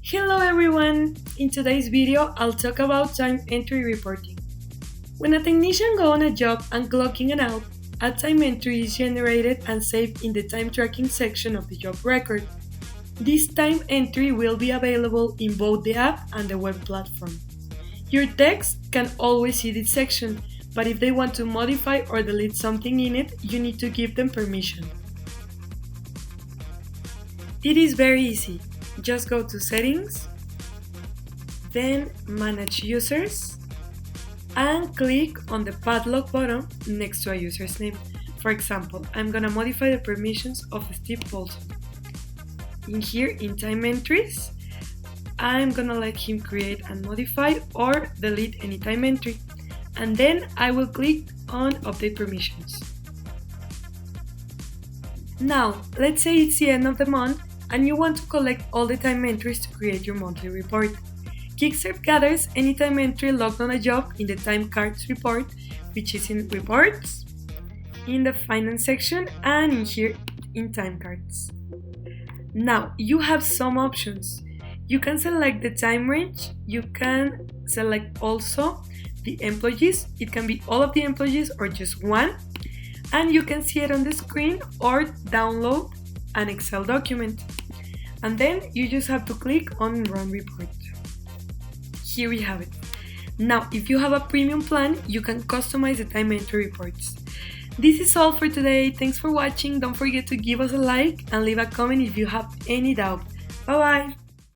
Hello everyone! In today's video, I'll talk about time entry reporting. When a technician goes on a job and clock in and out, a time entry is generated and saved in the time tracking section of the job record. This time entry will be available in both the app and the web platform. Your techs can always see this section, but if they want to modify or delete something in it, you need to give them permission. It is very easy. Just go to Settings, then Manage Users, and click on the padlock button next to a user's name. For example, I'm gonna modify the permissions of Steve Paulson. In here, in Time Entries, I'm gonna let him create and modify or delete any time entry, and then I will click on Update Permissions. Now, let's say it's the end of the month and you want to collect all the time entries to create your monthly report. Kickserv gathers any time entry logged on a job in the timecards report, which is in Reports, in the Finance section, and in here in Timecards. Now, you have some options. You can select the time range, you can select also the employees, it can be all of the employees or just one, and you can see it on the screen or download an Excel document. And then you just have to click on Run Report. Here we have it. Now, if you have a premium plan, you can customize the time entry reports. This is all for today. Thanks for watching. Don't forget to give us a like and leave a comment if you have any doubt. Bye bye!